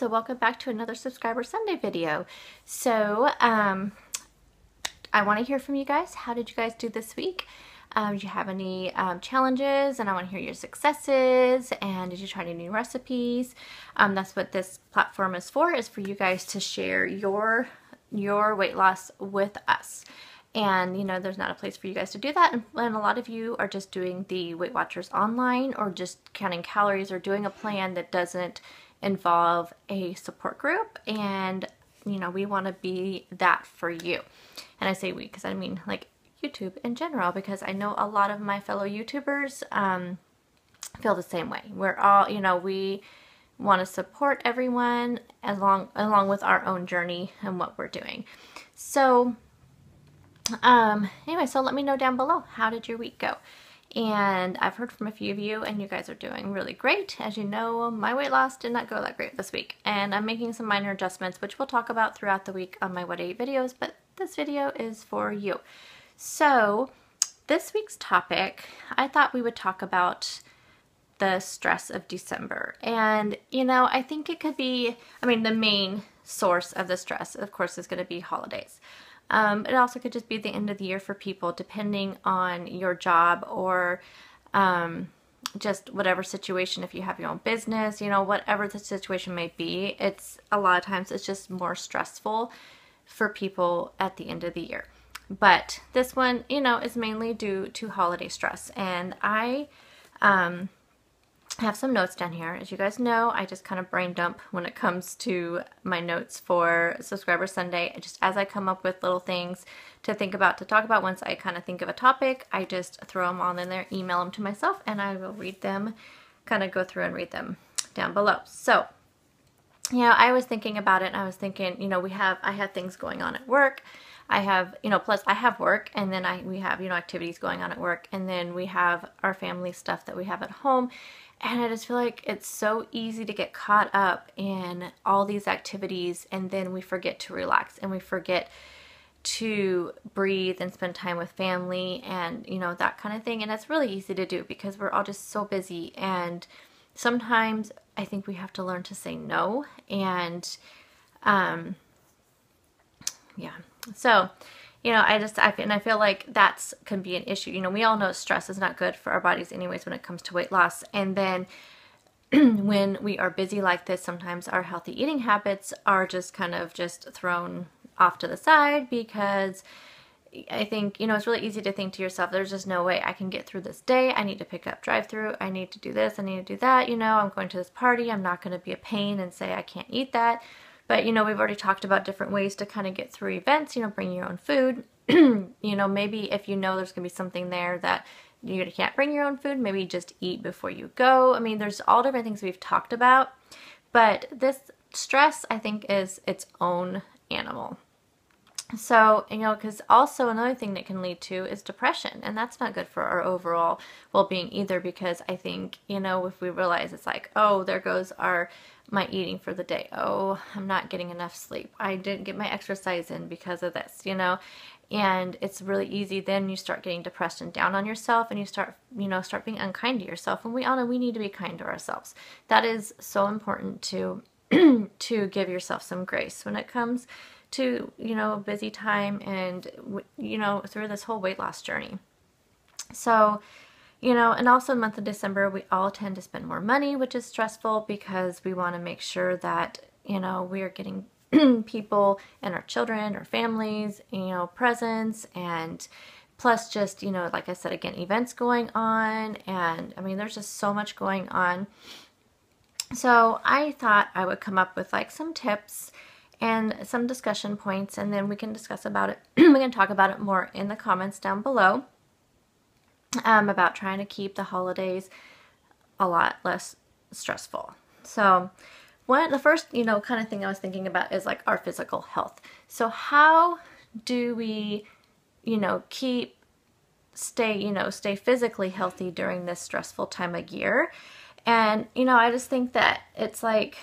so welcome back to another Subscriber Sunday video. So I want to hear from you guys. How did you guys do this week? Did you have any challenges? And I want to hear your successes. And did you try any new recipes? That's what this platform is for you guys to share your weight loss with us. And you know, there's not a place for you guys to do that, and a lot of you are just doing the Weight Watchers online, or just counting calories, or doing a plan that doesn't involve a support group. And you know, we want to be that for you. And I say we because I mean like YouTube in general, because I know a lot of my fellow YouTubers feel the same way. We're all, you know, we want to support everyone along with our own journey and what we're doing. So anyway, so let me know down below, how did your week go? And I've heard from a few of you, and you guys are doing really great. As you know, my weight loss did not go that great this week, and I'm making some minor adjustments, which we'll talk about throughout the week on my What I Eat videos, but this video is for you. So this week's topic, I thought we would talk about the stress of December. And you know, I think it could be, I mean, the main source of the stress, of course, is going to be holidays. It also could just be the end of the year for people, depending on your job, or just whatever situation. If you have your own business, you know, whatever the situation may be, it's a lot of times it's just more stressful for people at the end of the year. But this one, you know, is mainly due to holiday stress. And I have some notes down here. As you guys know, I just kind of brain dump when it comes to my notes for Subscriber Sunday. Just as I come up with little things to think about, to talk about, once I kind of think of a topic, I just throw them all in there, email them to myself, and I will read them, kind of go through and read them down below. So, you know, I was thinking about it, and I was thinking, you know, I have things going on at work. I have, you know, plus I have work, and then we have, you know, activities going on at work, and then we have our family stuff that we have at home. And I just feel like it's so easy to get caught up in all these activities, and then we forget to relax, and we forget to breathe and spend time with family, and you know, that kind of thing. And it's really easy to do because we're all just so busy, and sometimes I think we have to learn to say no. And yeah, so you know, I feel like that's can be an issue. You know, we all know stress is not good for our bodies anyways when it comes to weight loss. And then when we are busy like this, sometimes our healthy eating habits are just kind of just thrown off to the side, because I think, you know, it's really easy to think to yourself, there's just no way I can get through this day. I need to pick up drive-through. I need to do this. I need to do that. You know, I'm going to this party. I'm not going to be a pain and say I can't eat that. But, you know, we've already talked about different ways to kind of get through events. You know, bring your own food. You know, maybe if you know there's going to be something there that you can't bring your own food, maybe just eat before you go. I mean, there's all different things we've talked about. But this stress, I think, is its own animal. So, you know, because also another thing that can lead to is depression. And that's not good for our overall well-being either, because I think, you know, if we realize it's like, oh, there goes my eating for the day. Oh, I'm not getting enough sleep. I didn't get my exercise in because of this, you know. And it's really easy. Then you start getting depressed and down on yourself, and you start being unkind to yourself. And we all know we need to be kind to ourselves. That is so important to to give yourself some grace when it comes to, you know, a busy time, and you know, through this whole weight loss journey. So, you know, and also in the month of December, we all tend to spend more money, which is stressful, because we want to make sure that, you know, we are getting people and our children or families, you know, presents, and plus just, you know, like I said, again, events going on. And I mean, there's just so much going on. So I thought I would come up with like some tips and some discussion points, and then we can discuss about it. We can talk about it more in the comments down below, about trying to keep the holidays a lot less stressful. So the first, you know, kind of thing I was thinking about is like our physical health. So how do we, you know, stay physically healthy during this stressful time of year? And, you know, I just think that it's like,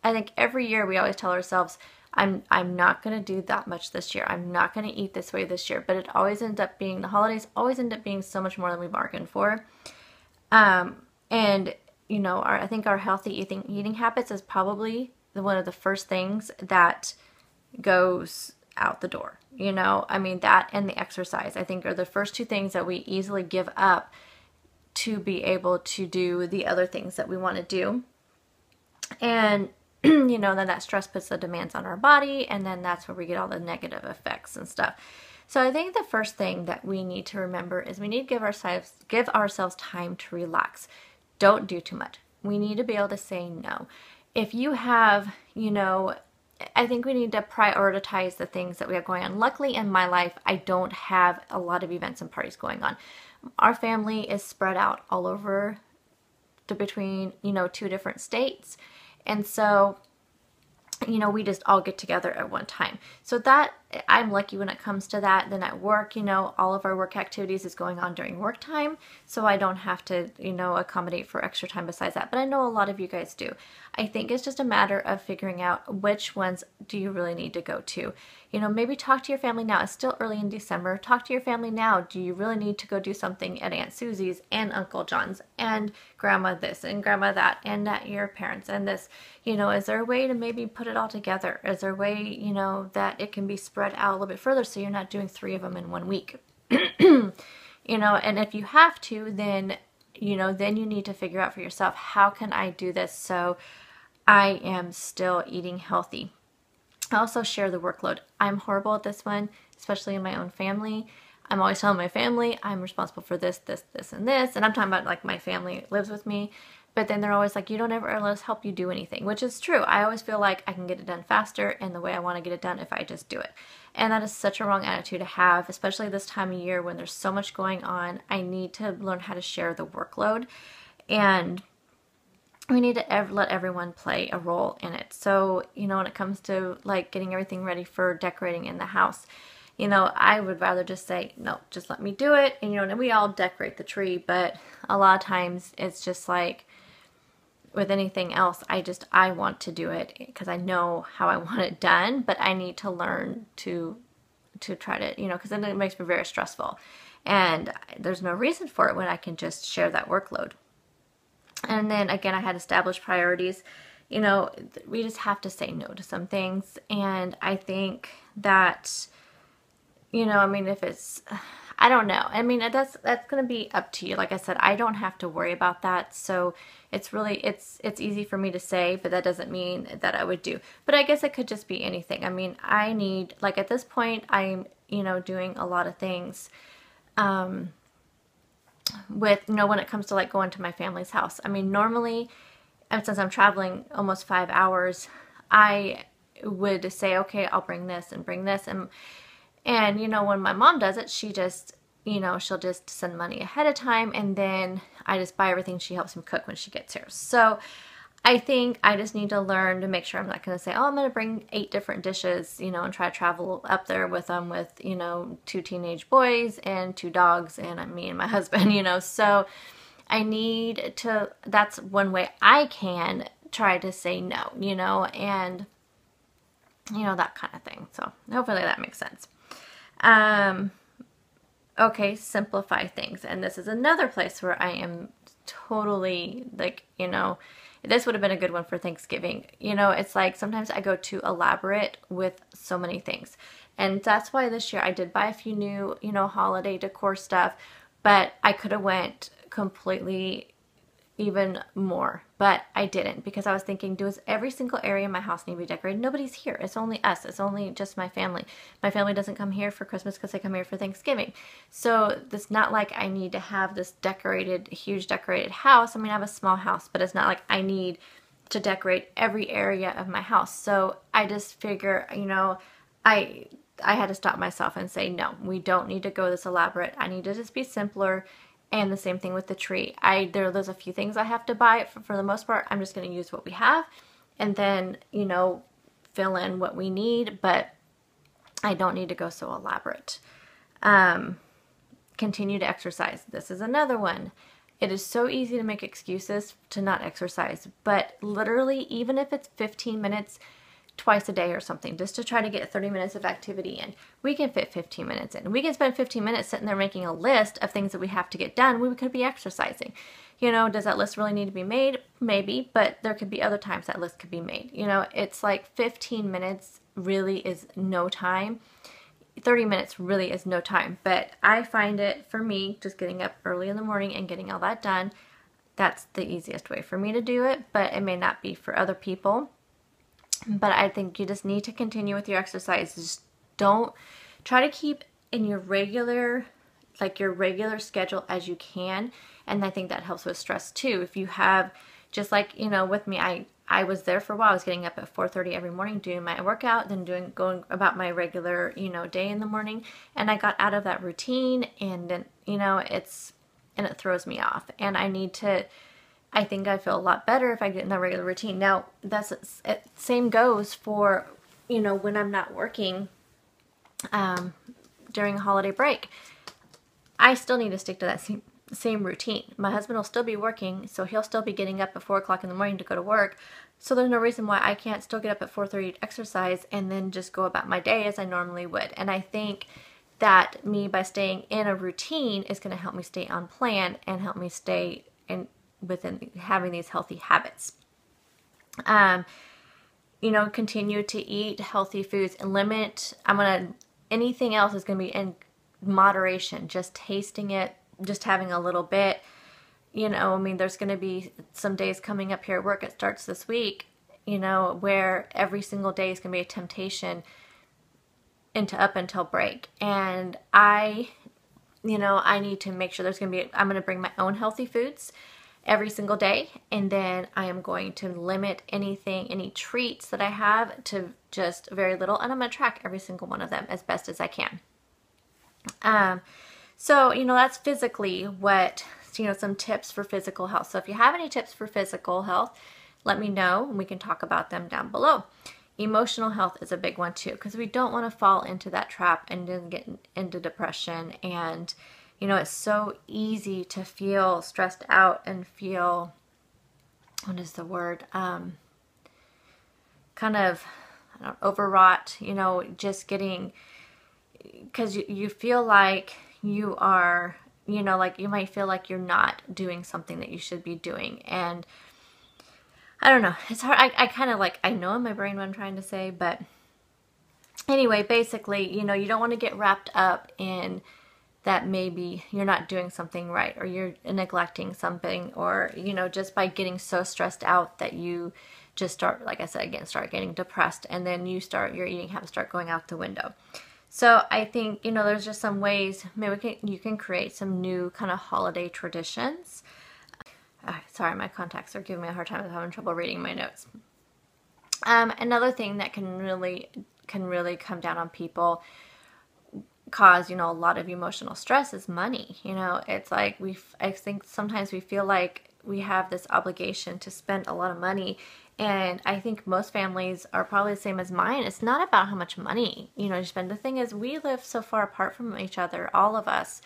I think every year we always tell ourselves, I'm not going to do that much this year. I'm not going to eat this way this year. But it always ends up being, the holidays always end up being so much more than we bargained for. And, you know, I think our healthy eating habits is probably one of the first things that goes out the door. You know, I mean, that and the exercise, I think, are the first two things that we easily give up to be able to do the other things that we want to do. And, you know, then that stress puts the demands on our body, and then that's where we get all the negative effects and stuff. So I think the first thing that we need to remember is we need to give ourselves time to relax. Don't do too much. We need to be able to say no. If you have, you know, I think we need to prioritize the things that we have going on. Luckily in my life, I don't have a lot of events and parties going on. Our family is spread out all over between, you know, 2 different states. And so, you know, we just all get together at one time. So that, I'm lucky when it comes to that. Then at work, you know, all of our work activities is going on during work time. So I don't have to, you know, accommodate for extra time besides that. But I know a lot of you guys do. I think it's just a matter of figuring out which ones do you really need to go to. You know, maybe talk to your family now. It's still early in December. Talk to your family now. Do you really need to go do something at Aunt Susie's and Uncle John's and Grandma this and Grandma that and at your parents and this? You know, is there a way to maybe put it all together? Is there a way, you know, that it can be spread out a little bit further so you're not doing 3 of them in 1 week? You know, and if you have to, then, you know, then you need to figure out for yourself, how can I do this so I am still eating healthy? I also share the workload. I'm horrible at this one, especially in my own family. I'm always telling my family I'm responsible for this, this, this, and this. And I'm talking about like my family lives with me. But then they're always like, you don't ever let us help you do anything, which is true. I always feel like I can get it done faster and the way I want to get it done if I just do it. And that is such a wrong attitude to have, especially this time of year when there's so much going on. I need to learn how to share the workload, and we need to let everyone play a role in it. So, you know, when it comes to like getting everything ready for decorating in the house, you know, I would rather just say, no, just let me do it. And, you know, and we all decorate the tree, but a lot of times it's just like, with anything else, I want to do it because I know how I want it done, but I need to learn to try to, you know, because then it makes me very stressful. And there's no reason for it when I can just share that workload. And then again, I had established priorities. You know, we just have to say no to some things. And I think that, you know, I mean, if it's, I don't know. I mean, that's going to be up to you. Like I said, I don't have to worry about that. So it's really, it's easy for me to say, but that doesn't mean that I would do. But I guess it could just be anything. I mean, I need, like at this point, I'm, you know, doing a lot of things with, you know, when it comes to like going to my family's house. I mean, normally, and since I'm traveling almost 5 hours, I would say, okay, I'll bring this and bring this. And, you know, when my mom does it, she just, you know, she'll just send money ahead of time, and then I just buy everything. She helps me cook when she gets here. So I think I just need to learn to make sure I'm not going to say, oh, I'm going to bring 8 different dishes, you know, and try to travel up there with them with, you know, 2 teenage boys and 2 dogs and me and my husband, you know. So I need to, that's one way I can try to say no, you know, and, you know, that kind of thing. So hopefully that makes sense. Okay, simplify things. And this is another place where I am totally like, you know, this would have been a good one for Thanksgiving. You know, it's like sometimes I go too elaborate with so many things. And that's why this year I did buy a few new, you know, holiday decor stuff, but I could have went completely even more, but I didn't, because I was thinking, does every single area in my house need to be decorated? Nobody's here. It's only us. It's only just my family. My family doesn't come here for Christmas because they come here for Thanksgiving. So it's not like I need to have this decorated, huge decorated house. I mean, I have a small house, but it's not like I need to decorate every area of my house. So I just figure, you know, I had to stop myself and say, no, we don't need to go this elaborate. I need to just be simpler. And the same thing with the tree. There's a few things I have to buy. For the most part, I'm just going to use what we have and then, you know, fill in what we need, but I don't need to go so elaborate. Continue to exercise. This is another one. It is so easy to make excuses to not exercise, but literally, even if it's 15 minutes, twice a day or something, just to try to get 30 minutes of activity in. We can fit 15 minutes in. We can spend 15 minutes sitting there making a list of things that we have to get done. We could be exercising. You know, does that list really need to be made? Maybe, but there could be other times that list could be made. You know, it's like 15 minutes really is no time. 30 minutes really is no time. But I find it, for me, just getting up early in the morning and getting all that done, that's the easiest way for me to do it, but it may not be for other people. But I think you just need to continue with your exercise. Just don't try to keep in your regular schedule as you can. And I think that helps with stress too. If you have, just like, you know, with me, I was there for a while. I was getting up at 4:30 every morning doing my workout, then going about my regular, you know, day in the morning. And I got out of that routine, and then, you know, it throws me off. And I think I feel a lot better if I get in that regular routine. Now, same goes for, you know, when I'm not working during a holiday break. I still need to stick to that same routine. My husband will still be working, so he'll still be getting up at 4 o'clock in the morning to go to work. So there's no reason why I can't still get up at 4:30 to exercise and then just go about my day as I normally would. And I think that by staying in a routine is going to help me stay on plan and help me stay within having these healthy habits. You know, continue to eat healthy foods and limit. Anything else is going to be in moderation, just tasting it, just having a little bit. You know, I mean, there's going to be some days coming up here at work. It starts this week, you know, where every single day is going to be a temptation up until break. And I need to make sure I'm going to bring my own healthy foods every single day. And then I am going to limit any treats that I have to just very little. And I'm going to track every single one of them as best as I can. So, you know, that's physically some tips for physical health. So if you have any tips for physical health, let me know and we can talk about them down below. Emotional health is a big one too, because we don't want to fall into that trap and then get into depression. And, you know, it's so easy to feel stressed out and feel, what is the word? Kind of overwrought, you know, just getting, because you feel like you are, you know, like you might feel like you're not doing something that you should be doing. And I don't know, it's hard. I kind of I know in my brain what I'm trying to say, but anyway, basically, you know, you don't want to get wrapped up in that maybe you're not doing something right, or you're neglecting something, or, you know, just by getting so stressed out that you just start, like I said, again, start getting depressed, and then your eating habits start going out the window. So I think, you know, there's just some ways maybe you can create some new kind of holiday traditions. Sorry, my contacts are giving me a hard time. I'm having trouble reading my notes. Another thing that can really come down on people, cause, you know, a lot of emotional stress, is money. You know, it's like I think sometimes we feel like we have this obligation to spend a lot of money. And I think most families are probably the same as mine. It's not about how much money, you know, you spend. The thing is, we live so far apart from each other, all of us,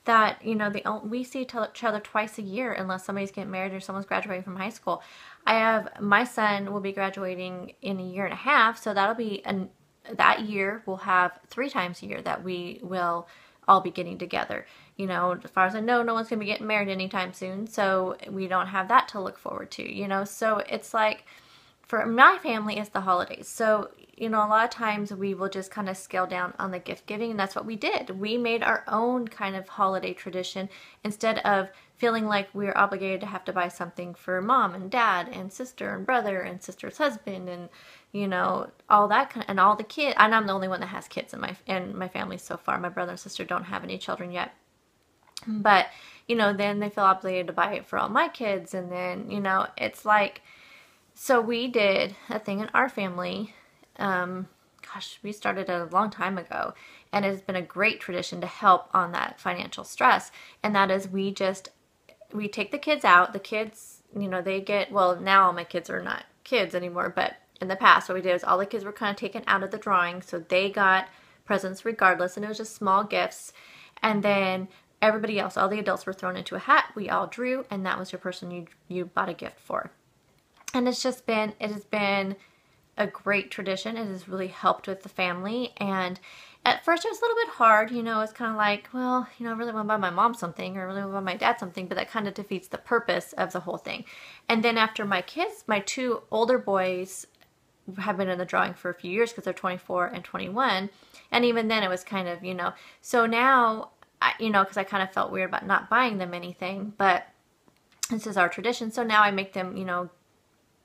that, you know, we see each other twice a year unless somebody's getting married or someone's graduating from high school. My son will be graduating in a year and a half, so that'll be that year we'll have 3 times a year that we will all be getting together. You know, as far as I know, no one's going to be getting married anytime soon, so we don't have that to look forward to, you know. So it's like, for my family, it's the holidays. So, you know, a lot of times we will just kind of scale down on the gift giving, and that's what we did. We made our own kind of holiday tradition instead of feeling like we were obligated to have to buy something for mom and dad and sister and brother and sister's husband and, you know, all that kind of, and all the kids. And I'm the only one that has kids in my family so far. My brother and sister don't have any children yet. But, you know, then they feel obligated to buy it for all my kids. And then, you know, it's like, so we did a thing in our family. We started it a long time ago, and it's been a great tradition to help on that financial stress. And that is, we take the kids out. The kids, you know, now my kids are not kids anymore, but in the past, what we did is all the kids were kind of taken out of the drawing, so they got presents regardless, and it was just small gifts. And then everybody else, all the adults, were thrown into a hat. We all drew, and that was your person you bought a gift for. And it has been a great tradition. It has really helped with the family. And at first it was a little bit hard, you know, it's kind of like, well, you know, I really want to buy my mom something, or I really want to buy my dad something, but that kind of defeats the purpose of the whole thing. And then after my kids, my two older boys have been in the drawing for a few years because they're 24 and 21. And even then it was kind of, you know, so now, you know, because I kind of felt weird about not buying them anything, but this is our tradition. So now I make them, you know,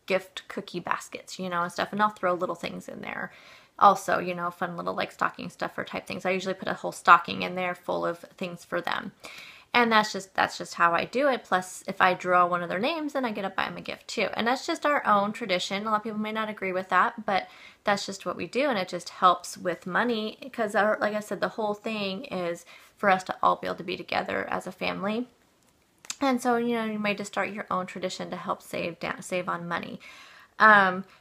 gift cookie baskets, you know, and stuff. And I'll throw little things in there. Also, you know, fun little like stocking stuffer type things. I usually put a whole stocking in there full of things for them. And that's just how I do it. Plus, if I draw one of their names, then I get to buy them a gift too. And that's just our own tradition. A lot of people may not agree with that, but that's just what we do. And it just helps with money because, like I said, the whole thing is for us to all be able to be together as a family. And so, you know, you may just start your own tradition to help save on money.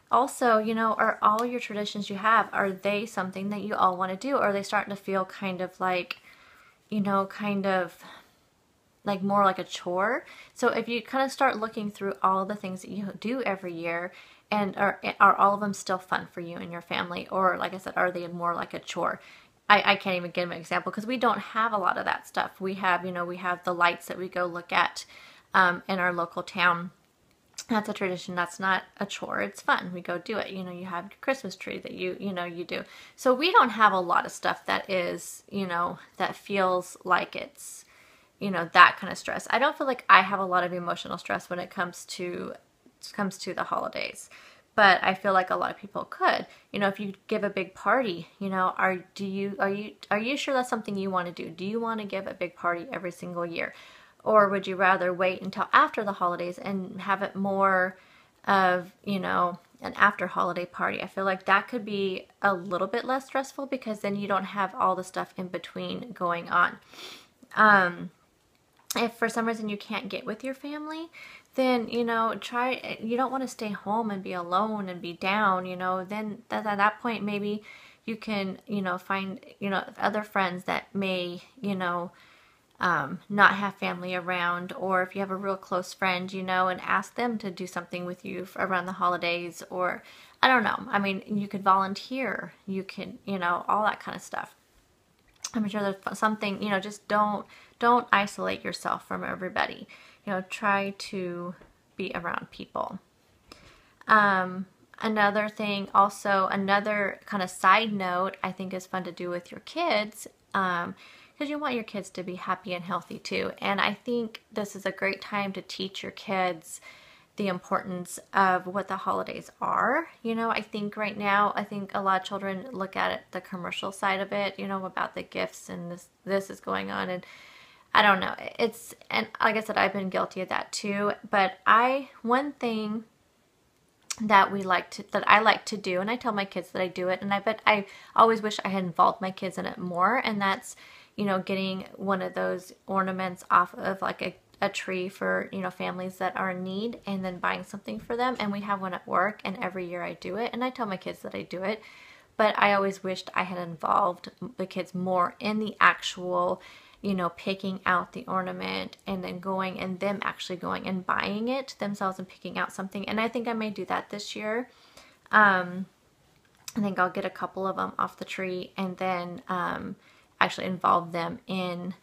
Also, you know, are all your traditions you have, are they something that you all want to do? Or are they starting to feel kind of like, you know, kind of like more like a chore? So if you kind of start looking through all the things that you do every year, and are all of them still fun for you and your family? Or like I said, are they more like a chore? I can't even give an example because we don't have a lot of that stuff. We have, you know, we have the lights that we go look at in our local town. That's a tradition. That's not a chore. It's fun. We go do it. You know, you have your Christmas tree that you do. So we don't have a lot of stuff that is, you know, that feels like it's, you know, that kind of stress. I don't feel like I have a lot of emotional stress when it comes to the holidays. But I feel like a lot of people could. You know, if you give a big party, you know, are you sure that's something you want to do? Do you want to give a big party every single year? Or would you rather wait until after the holidays and have it more of, you know, an after holiday party? I feel like that could be a little bit less stressful because then you don't have all the stuff in between going on. If for some reason you can't get with your family, then, you know, you don't want to stay home and be alone and be down, you know, then at that point, maybe you can, you know, find, you know, other friends that may, you know, not have family around, or if you have a real close friend, you know, and ask them to do something with you around the holidays, or I don't know. I mean, you could volunteer, you can, you know, all that kind of stuff. I'm sure there's something, you know, just don't isolate yourself from everybody. You know, try to be around people. Another thing, also, another kind of side note I think is fun to do with your kids, because you want your kids to be happy and healthy too. And I think this is a great time to teach your kids the importance of what the holidays are. You know, I think right now, I think a lot of children look at it, the commercial side of it, you know, about the gifts and this is going on, and I don't know. And like I said, I've been guilty of that too. But one thing that I like to do, and I tell my kids that I do it, and I always wish I had involved my kids in it more, and that's, you know, getting one of those ornaments off of like a tree for, you know, families that are in need, and then buying something for them. And we have one at work, and every year I do it, and I tell my kids that I do it, but I always wished I had involved the kids more in the actual, you know, picking out the ornament and then going and them actually going and buying it themselves and picking out something. And I think I may do that this year. I think I'll get a couple of them off the tree and then actually involve them in,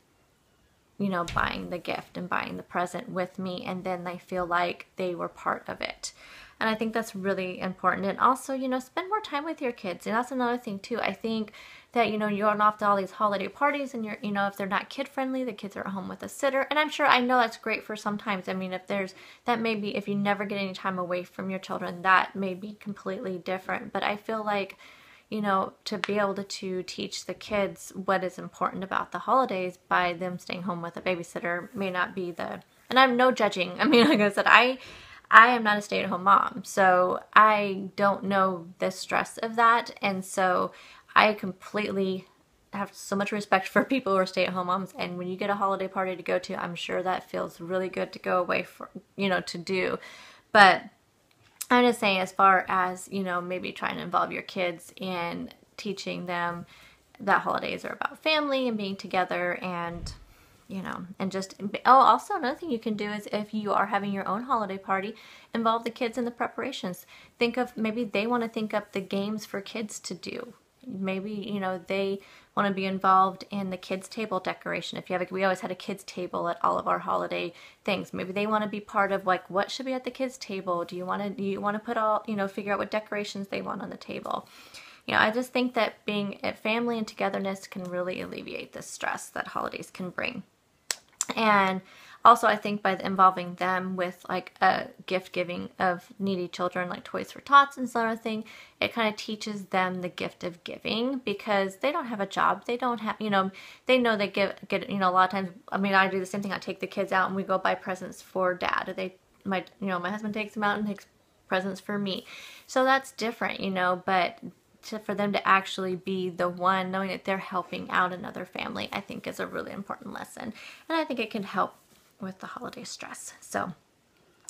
you know, buying the gift and buying the present with me, and then they feel like they were part of it. And I think that's really important. And also, you know, spend more time with your kids. And that's another thing too. I think that, you know, you're going off to all these holiday parties and you're, you know, if they're not kid friendly, the kids are at home with a sitter. And I know that's great for sometimes. I mean, if you never get any time away from your children, that may be completely different. But I feel like, you know, to be able to teach the kids what is important about the holidays by them staying home with a babysitter may not be and I'm no judging. I mean, like I said, I am not a stay-at-home mom, so I don't know the stress of that, and so I completely have so much respect for people who are stay-at-home moms, and when you get a holiday party to go to, I'm sure that feels really good to go away for, you know, to do. But I'm just saying, as far as, you know, maybe trying to involve your kids in teaching them that holidays are about family and being together, and, you know, and just, oh, also another thing you can do is if you are having your own holiday party, involve the kids in the preparations. Think of, maybe they want to think up the games for kids to do. Maybe, you know, they want to be involved in the kids table decoration. If you have, we always had a kids table at all of our holiday things. Maybe they want to be part of like what should be at the kids table. Do you want to put all, you know, figure out what decorations they want on the table. You know, I just think that being at family and togetherness can really alleviate the stress that holidays can bring. And also, I think by involving them with like a gift giving of needy children, like Toys for Tots and sort of thing, it kind of teaches them the gift of giving, because they don't have a job. They don't have, you know, they know they get, you know, a lot of times, I mean, I do the same thing. I take the kids out and we go buy presents for Dad. My husband takes them out and takes presents for me. So that's different, you know, but for them to actually be the one, knowing that they're helping out another family, I think is a really important lesson. And I think it can help with the holiday stress. So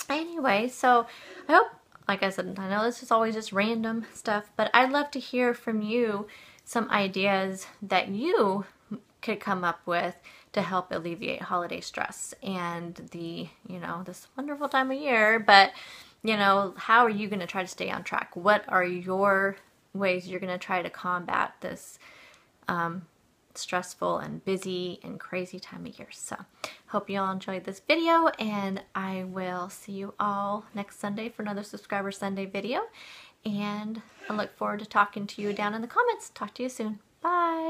anyway, so I hope, like I said, I know this is always just random stuff, but I'd love to hear from you some ideas that you could come up with to help alleviate holiday stress and the, you know, this wonderful time of year. But, you know, how are you going to try to stay on track? What are your ways you're going to try to combat this stressful and busy and crazy time of year? So hope you all enjoyed this video, and I will see you all next Sunday for another Subscriber Sunday video, and I look forward to talking to you down in the comments. Talk to you soon. Bye.